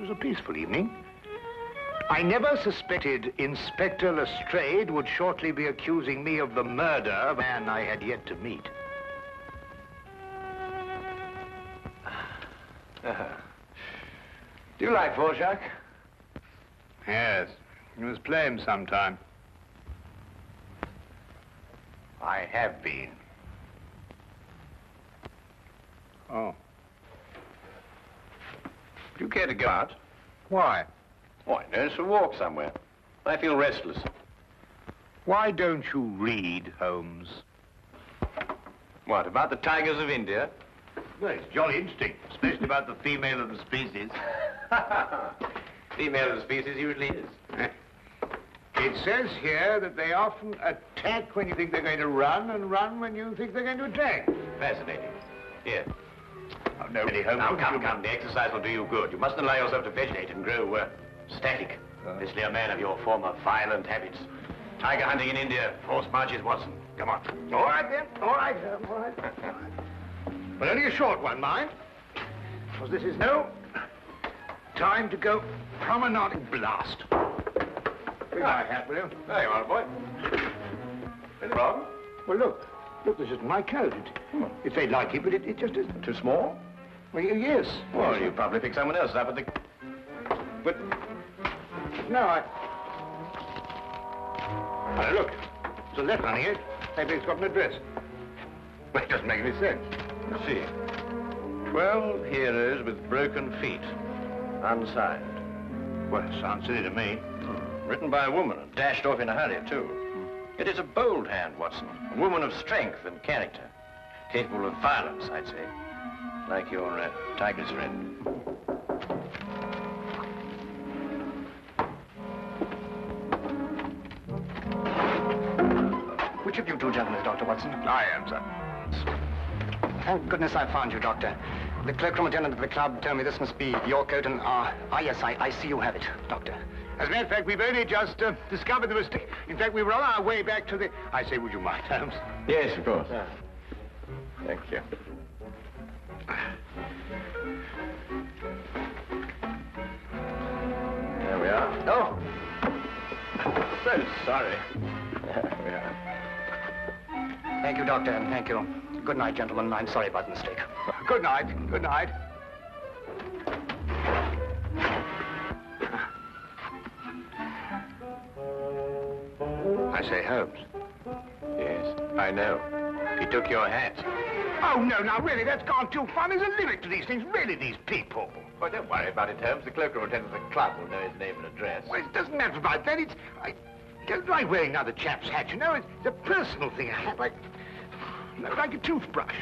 was a peaceful evening. I never suspected Inspector Lestrade would shortly be accusing me of the murder of a man I had yet to meet. Do you like Dvorak? Yes, you must play him sometime. I have been. Oh. Do you care to go out? Why? Oh, I know, to walk somewhere. I feel restless. Why don't you read, Holmes? What, about the tigers of India? Well, it's jolly interesting, especially about the female of the species. Female of the species usually is. It says here that they often attack when you think they're going to run, and run when you think they're going to attack. Fascinating. Here. Oh, no, really, Holmes. Now, come. The exercise will do you good. You mustn't allow yourself to vegetate and grow static. Especially a man of your former violent habits. Tiger hunting in India, forced marches, Watson. Come on. All right, then. All right, all right. But only a short one, mind. Because this is no time to go promenading blast. Bring my hat, will you? There you are, boy. Anything wrong? Well, look. Look, this isn't my coat. If they'd like it, but it just isn't. Too small? Well, yes. Well, you probably picked someone else up at the... But... No, Oh, look. There's a letter on here. Maybe it's got an address. Well, it doesn't make any sense. Let's see. 12 heroes with broken feet. Unsigned. Well, it sounds silly to me. Written by a woman and dashed off in a hurry, too. It is a bold hand, Watson. A woman of strength and character. Capable of violence, I'd say. Like your tiger's friend. Which of you two gentlemen is Dr. Watson? I am, sir. Thank goodness I found you, Doctor. The cloakroom attendant at the club told me this must be your coat, and, yes, I see you have it, Doctor. As a matter of fact, we've only just discovered the mistake. In fact, we were on our way back to the... I say, would you mind, Holmes? Yes, of course. Thank you. There we are. Oh! So sorry. There we are. Thank you, Doctor, and thank you. Good night, gentlemen. I'm sorry about the mistake. Good night. Good night. I say, Holmes. Yes, I know. He took your hat. Oh, no, now, really, that's gone too far. There's a limit to these things. Really, these people. Well, don't worry about it, Holmes. The cloakroom attendant at the club will know his name and address. Well, it doesn't matter about that. I don't like wearing another chap's hat, you know. It's a personal thing. A hat like a toothbrush.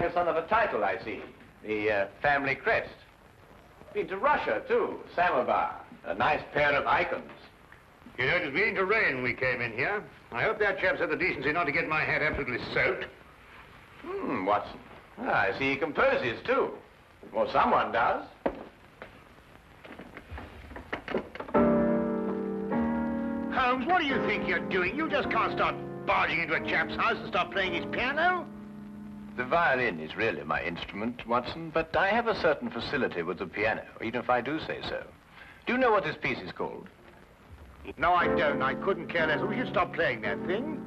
You're son of a title, I see. The family crest. Been to Russia, too. Samovar. A nice pair of icons. You know, it was beginning to rain when we came in here. I hope that chap's had the decency not to get my hat absolutely soaked. Watson. I see he composes, too. Well, someone does. Holmes, what do you think you're doing? You just can't start barging into a chap's house and start playing his piano. The violin is really my instrument, Watson, but I have a certain facility with the piano, even if I do say so. Do you know what this piece is called? No, I don't. I couldn't care less. We should stop playing that thing.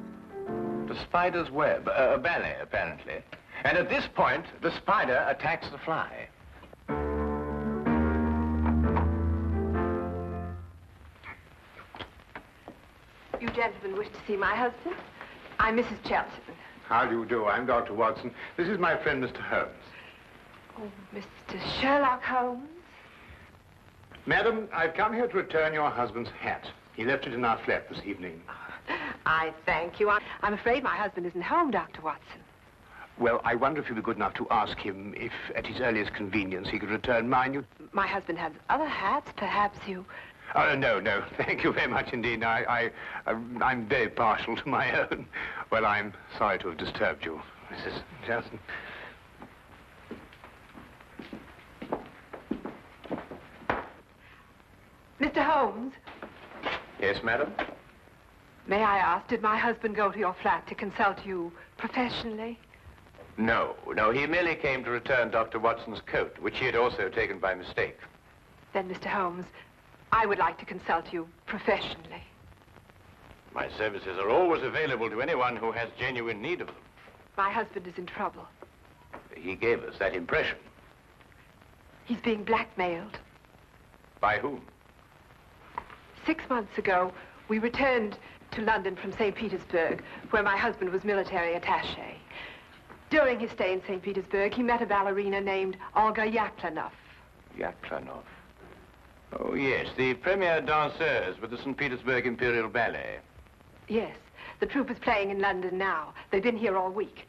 The Spider's Web, a ballet, apparently. And at this point, the spider attacks the fly. You gentlemen wish to see my husband? I'm Mrs. Chelton. How do you do? I'm Dr. Watson. This is my friend, Mr. Holmes. Oh, Mr. Sherlock Holmes? Madam, I've come here to return your husband's hat. He left it in our flat this evening. I thank you. I'm afraid my husband isn't home, Dr. Watson. Well, I wonder if you'd be good enough to ask him if, at his earliest convenience, he could return mine. My husband has other hats. Perhaps you... Oh, no. Thank you very much indeed. I'm very partial to my own. Well, I'm sorry to have disturbed you, Mrs. Johnson. Mr. Holmes? Yes, madam? May I ask, did my husband go to your flat to consult you professionally? No, he merely came to return Dr. Watson's coat, which he had also taken by mistake. Then, Mr. Holmes, I would like to consult you professionally. My services are always available to anyone who has genuine need of them. My husband is in trouble. He gave us that impression. He's being blackmailed. By whom? 6 months ago, we returned to London from St. Petersburg, where my husband was military attaché. During his stay in St. Petersburg, he met a ballerina named Olga Yaklanoff. Yaklanoff? Oh, yes, the premier danseuse with the St. Petersburg Imperial Ballet. Yes, the troupe is playing in London now. They've been here all week.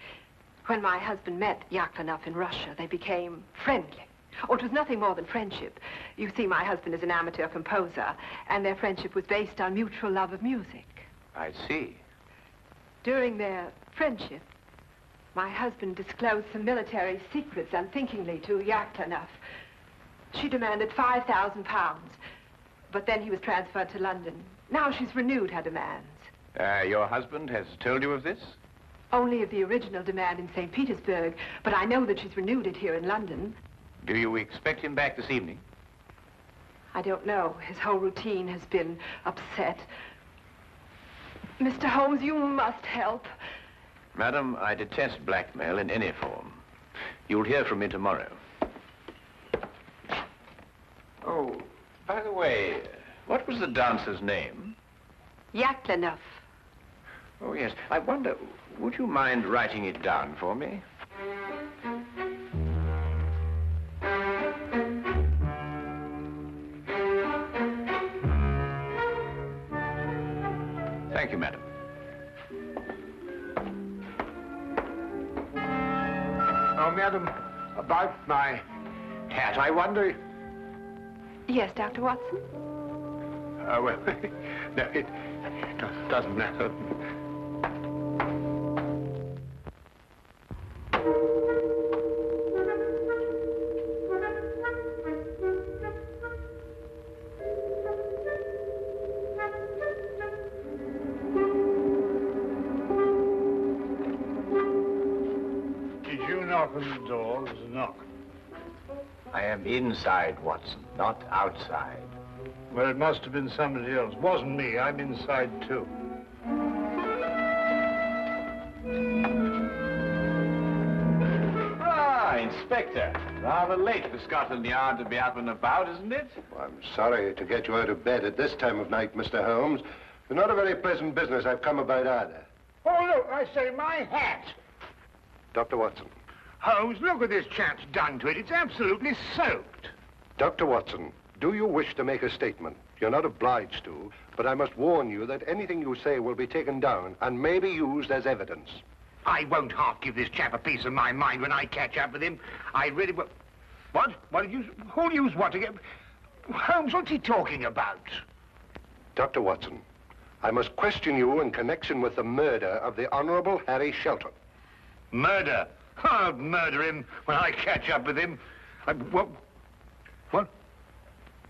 When my husband met Yaklanoff in Russia, they became friendly. Oh, it was nothing more than friendship. You see, my husband is an amateur composer, and their friendship was based on mutual love of music. I see. During their friendship, my husband disclosed some military secrets unthinkingly to Yaklanoff. She demanded £5,000, but then he was transferred to London. Now she's renewed her demands. Your husband has told you of this? Only of the original demand in St. Petersburg, but I know that she's renewed it here in London. Do you expect him back this evening? I don't know. His whole routine has been upset. Mr. Holmes, you must help. Madam, I detest blackmail in any form. You'll hear from me tomorrow. Oh, by the way, what was the dancer's name? Yaklanoff. Oh, yes. I wonder, would you mind writing it down for me? Thank you, madam. Oh, madam, about my hat, I wonder... Yes, Dr. Watson? Well, no, it doesn't matter. Did you knock on the door? There's a knock. I am inside, Watson, not outside. Well, it must have been somebody else. Wasn't me. I'm inside, too. Ah, Inspector. Rather late for Scotland Yard to be up and about, isn't it? Well, I'm sorry to get you out of bed at this time of night, Mr. Holmes. It's not a very pleasant business I've come about either. Oh, look, I say, my hat. Dr. Watson. Holmes, look what this chap's done to it. It's absolutely soaked. Dr. Watson, do you wish to make a statement? You're not obliged to, but I must warn you that anything you say will be taken down and may be used as evidence. I won't half give this chap a piece of my mind when I catch up with him. I really will. What? What did you... Who'll use what to get... Holmes, what's he talking about? Dr. Watson, I must question you in connection with the murder of the Honorable Harry Shelton. Murder? I'll murder him when I catch up with him. What?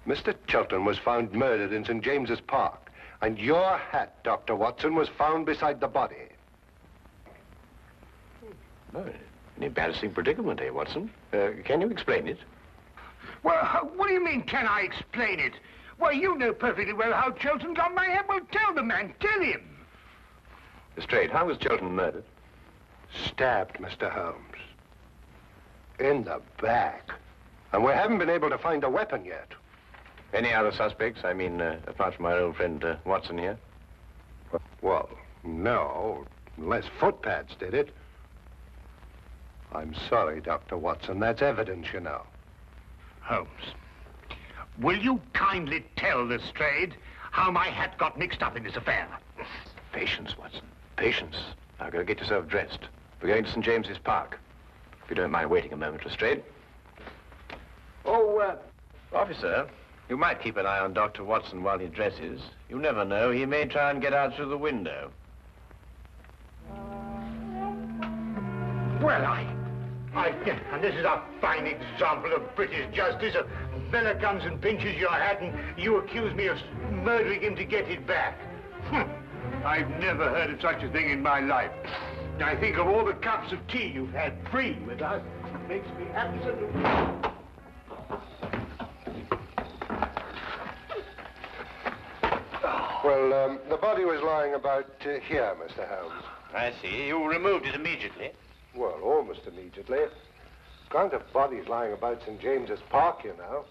Mr. Shelton was found murdered in St. James's Park, and your hat, Dr. Watson, was found beside the body. Oh, an embarrassing predicament, eh, Watson? Can you explain it? Well, what do you mean, can I explain it? Well, you know perfectly well how Shelton got my hat. Well, tell the man, tell him. Straight, how was Shelton murdered? Stabbed, Mr. Holmes. In the back. And we haven't been able to find a weapon yet. Any other suspects? I mean, apart from our old friend Watson here? Well, no, unless footpads did it. I'm sorry, Dr. Watson. That's evidence, you know. Holmes, will you kindly tell Lestrade how my hat got mixed up in this affair? Patience, Watson. Patience. Now, go get yourself dressed. We're going to St. James's Park. If you don't mind waiting a moment, Lestrade. Oh, officer, you might keep an eye on Dr. Watson while he dresses. You never know. He may try and get out through the window. Well, and this is a fine example of British justice. A fella comes and pinches your hat and you accuse me of murdering him to get it back. I've never heard of such a thing in my life. I think of all the cups of tea you've had free with us. It makes me absolutely... Well, the body was lying about here, Mr. Holmes. I see. You removed it immediately. Well, almost immediately. Can't have bodies lying about St. James's Park, you know.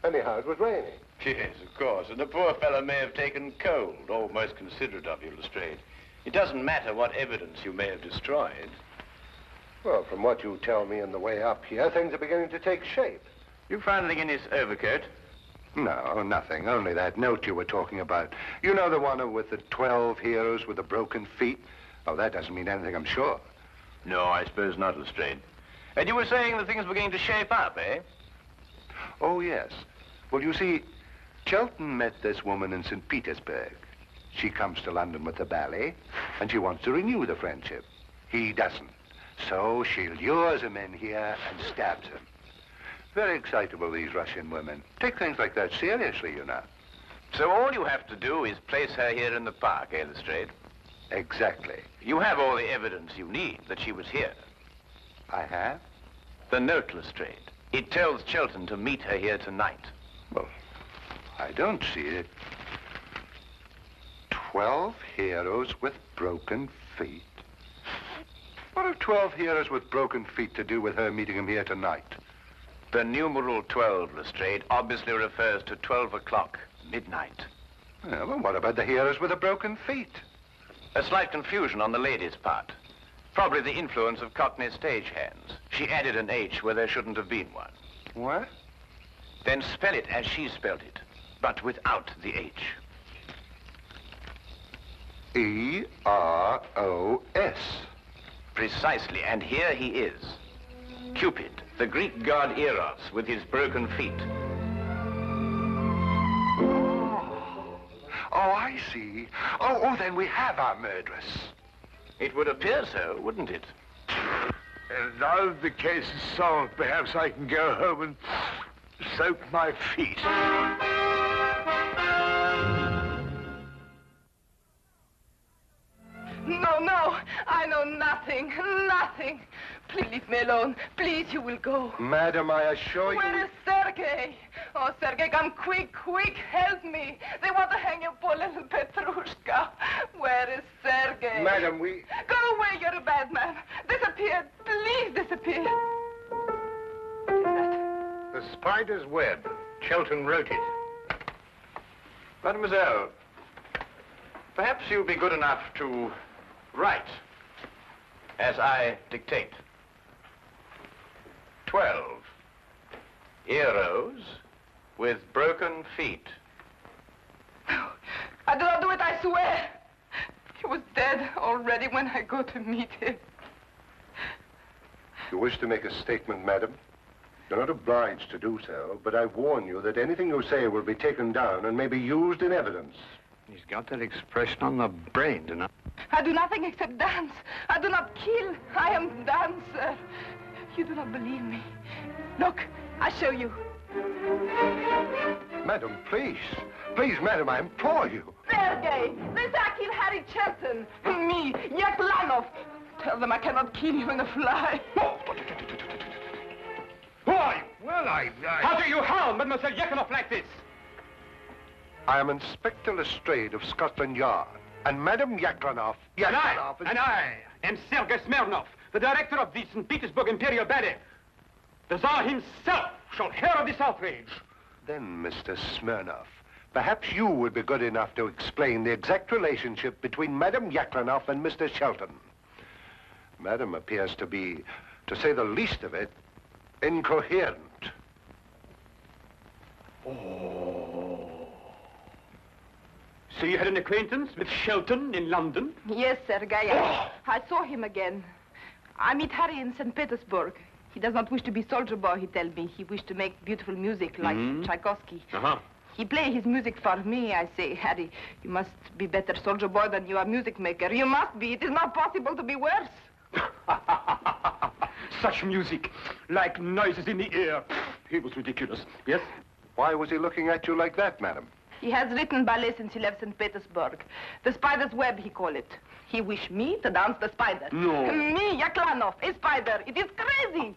Anyhow, it was raining. Yes, of course. And the poor fellow may have taken cold. Oh, most considerate of you, Lestrade. It doesn't matter what evidence you may have destroyed. Well, from what you tell me on the way up here, things are beginning to take shape. You found anything in his overcoat? No, nothing. Only that note you were talking about. You know the one with the 12 heroes with the broken feet? Oh, that doesn't mean anything, I'm sure. No, I suppose not, Lestrade. And you were saying that things were beginning to shape up, eh? Oh, yes. Well, you see, Chelton met this woman in St. Petersburg. She comes to London with the ballet, and she wants to renew the friendship. He doesn't. So she lures him in here and stabs him. Very excitable, these Russian women. Take things like that seriously, you know. So all you have to do is place her here in the park, eh, Lestrade? Exactly. You have all the evidence you need that she was here. I have? The note, Lestrade. It tells Chelton to meet her here tonight. Well, I don't see it. 12 heroes with broken feet. What have 12 heroes with broken feet to do with her meeting him here tonight? The numeral 12, Lestrade, obviously refers to 12 o'clock, midnight. Yeah, well, what about the heroes with the broken feet? A slight confusion on the lady's part. Probably the influence of Cockney stagehands. She added an H where there shouldn't have been one. What? Then spell it as she spelled it, but without the H. E-R-O-S. Precisely, and here he is. Cupid, the Greek god Eros, with his broken feet. Oh, I see. Oh, then we have our murderess. It would appear so, wouldn't it? And now that the case is solved, perhaps I can go home and soak my feet. No, I know nothing. Please leave me alone. Please, you will go. Madam, I assure you... Where is Sergei? Oh, Sergei, come quick, help me. They want to hang your poor little Petrushka. Where is Sergei? Madam, we... Go away, you're a bad man. Disappear, please disappear. What is that? The spider's web. Chelton wrote it. Mademoiselle, perhaps you'll be good enough to write as I dictate. 12 heroes with broken feet. No, I do not do it, I swear. He was dead already when I go to meet him. You wish to make a statement, madam? You're not obliged to do so, but I warn you that anything you say will be taken down and may be used in evidence. He's got that expression on the brain tonight. I do nothing except dance. I do not kill. I am dancer. You do not believe me. Look, I show you. Madam, please. Please, madam, I implore you. Sergei, they say I kill Harry Chelton. Me, Yaklanov. Tell them I cannot kill even a fly. Who are you? Well, How do you harm Mademoiselle Yaklanov like this? I am Inspector Lestrade of Scotland Yard. And Madam Yaklanov... And I am Sergei Smirnov, the director of the St. Petersburg Imperial Ballet. The Tsar himself shall hear of this outrage. Then, Mr. Smirnov, perhaps you would be good enough to explain the exact relationship between Madam Yaklanov and Mr. Shelton. Madam appears to be, to say the least of it, incoherent. So you had an acquaintance with Shelton in London? Yes, Sergei. I saw him again. I meet Harry in St. Petersburg. He does not wish to be soldier boy, he tells me. He wished to make beautiful music like Tchaikovsky. He play his music for me. I say, Harry, you must be better soldier boy than you are music maker. You must be. It is not possible to be worse. Such music, like noises in the air. He was ridiculous, yes? Why was he looking at you like that, madam? He has written ballet since he left St. Petersburg. The spider's web, he call it. He wish me to dance the spider. No. Me, Yaklanov, a spider. It is crazy.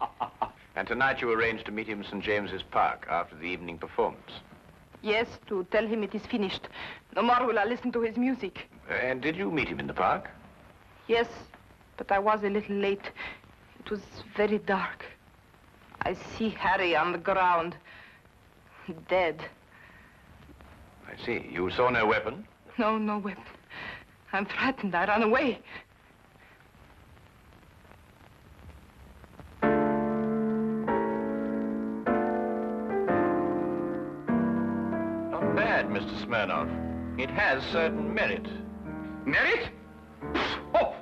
And tonight you arranged to meet him in St. James's Park after the evening performance. Yes, to tell him it is finished. No more will I listen to his music. And did you meet him in the park? Yes, but I was a little late. It was very dark. I see Harry on the ground, dead. I see. You saw no weapon? No, no weapon. I'm frightened. I ran away. Not bad, Mr. Smirnov. It has certain merit. Merit? Oh,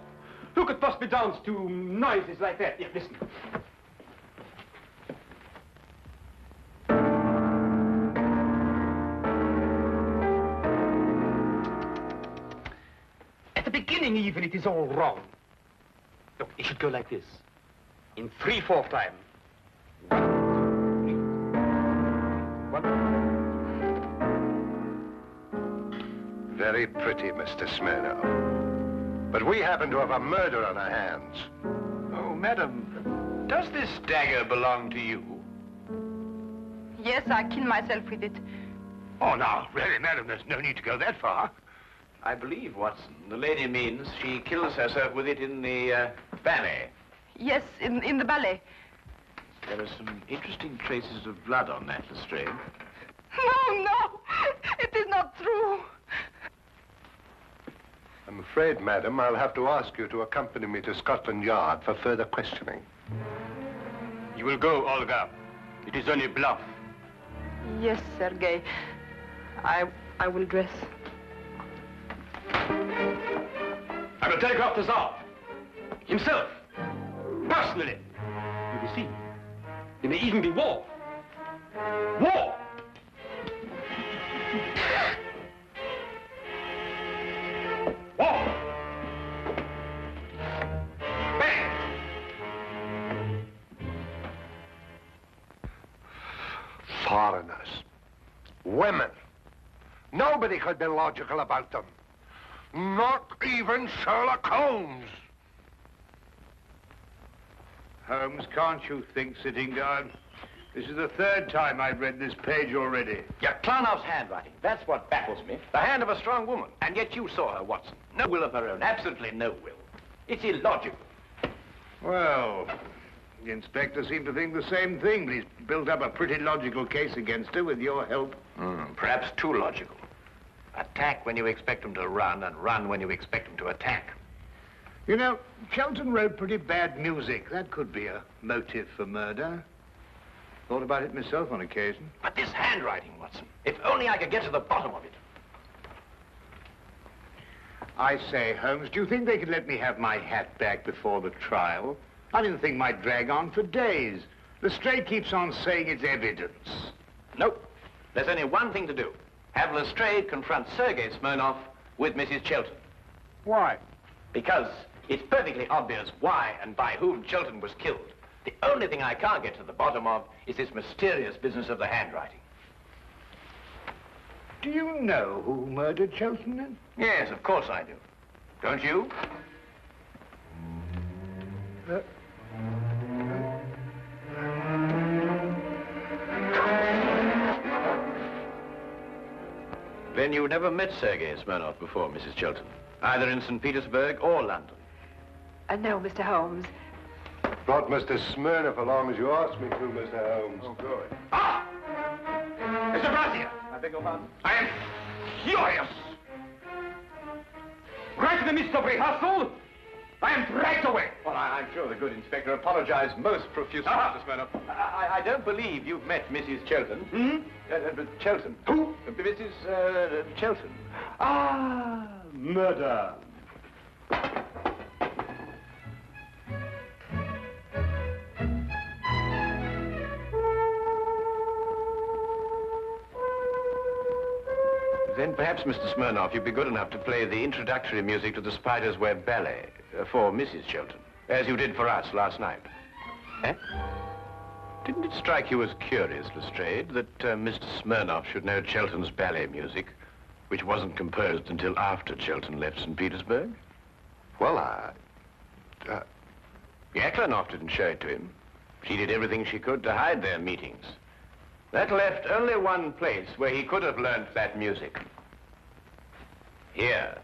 who could possibly dance to noises like that? Here, listen. At the beginning, even, it is all wrong. Look, it should go like this. In 3/4 time. 1, 2, 3. Very pretty, Mr. Smirnov. But we happen to have a murder on our hands. Oh, madam, does this dagger belong to you? Yes, I killed myself with it. Oh, now, really, madam, there's no need to go that far. I believe, Watson, the lady means she kills herself with it in the ballet. Yes, in the ballet. There are some interesting traces of blood on that, Lestrade. No, no, it is not true. I'm afraid, madam, I'll have to ask you to accompany me to Scotland Yard for further questioning. You will go, Olga. It is only bluff. Yes, Sergei. I will dress. I will telegraph the Tsar. Himself. Personally. You will see. There may even be war. War! War! Bang! Foreigners. Women. Nobody could be logical about them. Not even Sherlock Holmes. Holmes, can't you think sitting down? This is the 3rd time I've read this page already. Yaklanov's handwriting. That's what baffles me. The hand of a strong woman. And yet you saw her, Watson. No will of her own. Absolutely no will. It's illogical. Well, the inspector seemed to think the same thing, but he's built up a pretty logical case against her with your help. Perhaps too logical. Attack when you expect them to run, and run when you expect them to attack. You know, Shelton wrote pretty bad music. That could be a motive for murder. Thought about it myself on occasion. But this handwriting, Watson, if only I could get to the bottom of it. I say, Holmes, do you think they could let me have my hat back before the trial? I mean, the thing might drag on for days. Lestrade keeps on saying it's evidence. Nope. There's only one thing to do. Have Lestrade confront Sergei Smirnov with Mrs. Chilton. Why? Because it's perfectly obvious why and by whom Chilton was killed. The only thing I can't get to the bottom of is this mysterious business of the handwriting. Do you know who murdered Shelton, then? Yes, of course I do. Don't you? Then you never met Sergei Smirnov before, Mrs. Chilton, either in St. Petersburg or London. No, Mr. Holmes. Brought Mr. Smirnov along as you asked me to, Mr. Holmes. Oh, good. Ah! Mr. Brazier! I beg your pardon? I am furious! Right in the midst of rehearsal, I am dragged away. Well, I'm sure the good inspector apologized most profusely, Mr. Smirnov. I don't believe you've met Mrs. Chilton. But Chilton. Who? Mrs. Chilton. Ah, murder. Then perhaps, Mr. Smirnov, you'd be good enough to play the introductory music to the Spider's Web Ballet for Mrs. Chilton, as you did for us last night. Eh? Didn't it strike you as curious, Lestrade, that Mr. Smirnoff should know Chelten's ballet music, which wasn't composed until after Chelten left St. Petersburg? Well, Yaklanoff didn't show it to him. She did everything she could to hide their meetings. That left only one place where he could have learnt that music. Here,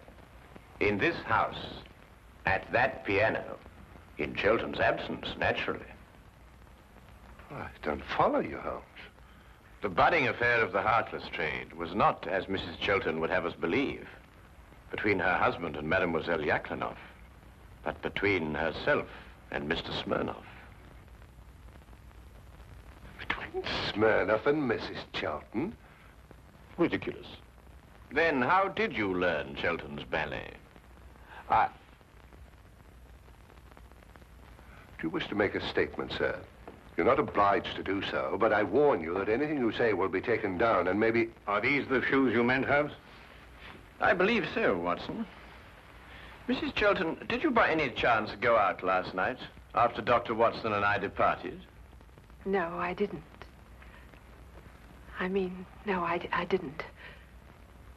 in this house, at that piano, in Chelten's absence, naturally. I don't follow you, Holmes. The budding affair of the Heartless trade was not, as Mrs. Chelten would have us believe, between her husband and Mademoiselle Yaklanoff, but between herself and Mr. Smirnoff. Between Smirnoff and Mrs. Chelten? Ridiculous. Then how did you learn Chelten's ballet? Do you wish to make a statement, sir? You're not obliged to do so, but I warn you that anything you say will be taken down and maybe... Are these the shoes you meant, Holmes? I believe so, Watson. Mrs. Chelten, did you by any chance go out last night after Dr. Watson and I departed? No, I didn't. I mean, no, I didn't.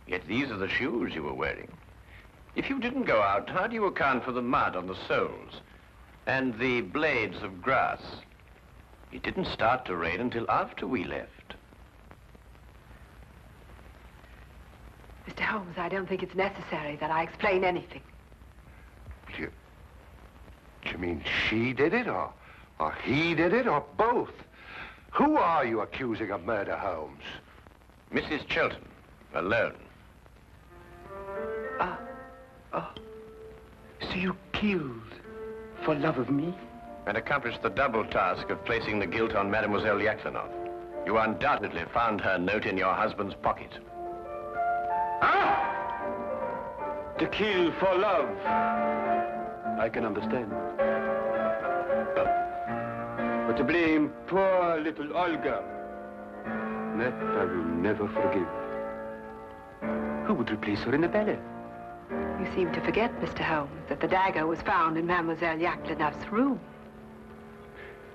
Yet these are the shoes you were wearing. If you didn't go out, how do you account for the mud on the soles and the blades of grass? It didn't start to rain until after we left. Mr. Holmes, I don't think it's necessary that I explain anything. You mean she did it, or he did it, or both? Who are you accusing of murder, Holmes? Mrs. Chelten, alone. So you killed for love of me? And accomplished the double task of placing the guilt on Mademoiselle Yaklanoff. You undoubtedly found her note in your husband's pocket. To kill for love. I can understand. But to blame poor little Olga, that I will never forgive. Who would replace her in the ballet? You seem to forget, Mr. Holmes, that the dagger was found in Mademoiselle Yaklanoff's room.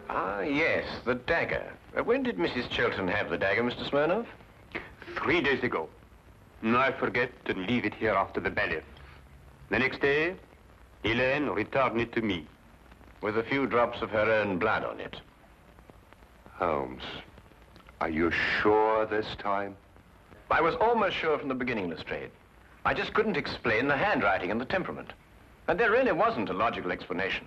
Ah, yes, the dagger. When did Mrs. Chelten have the dagger, Mr. Smirnoff? 3 days ago. I forget to leave it here after the ballet. The next day, Helene returned it to me. With a few drops of her own blood on it. Holmes, are you sure this time? I was almost sure from the beginning, Lestrade. I just couldn't explain the handwriting and the temperament. And there really wasn't a logical explanation.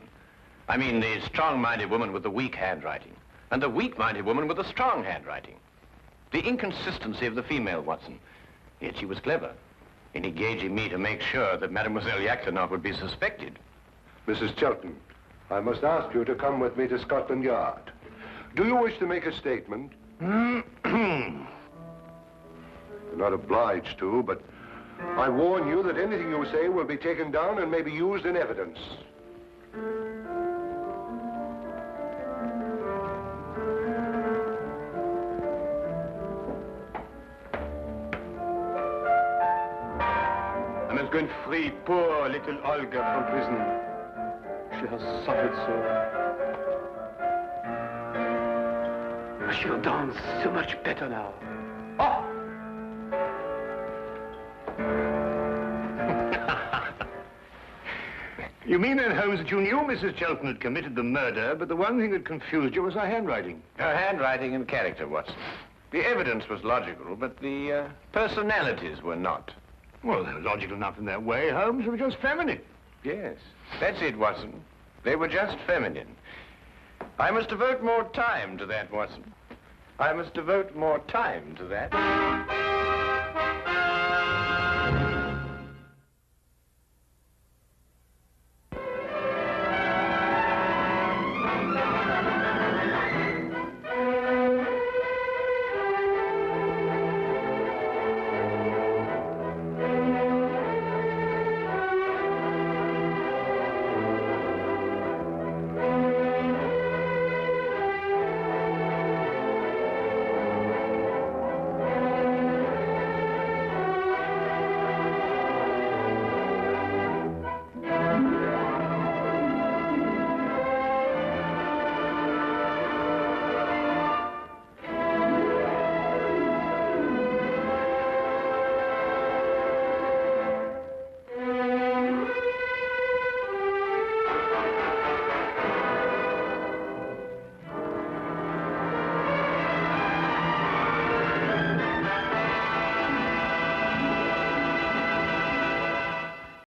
I mean, the strong-minded woman with the weak handwriting, and the weak-minded woman with the strong handwriting. The inconsistency of the female, Watson. Yet she was clever in engaging me to make sure that Mademoiselle Yaklanoff would be suspected. Mrs. Chelten, I must ask you to come with me to Scotland Yard. Do you wish to make a statement? You're not obliged to, but I warn you that anything you say will be taken down and may be used in evidence. I must go and free poor little Olga from prison. She has suffered so. She'll dance so much better now. Oh! You mean then, Holmes, that you knew Mrs. Chelten had committed the murder, but the one thing that confused you was her handwriting? Her handwriting and character, Watson. The evidence was logical, but the personalities were not. Well, they were logical enough in their way, Holmes. They were just feminine. Yes, that's it, Watson. They were just feminine. I must devote more time to that, Watson. I must devote more time to that.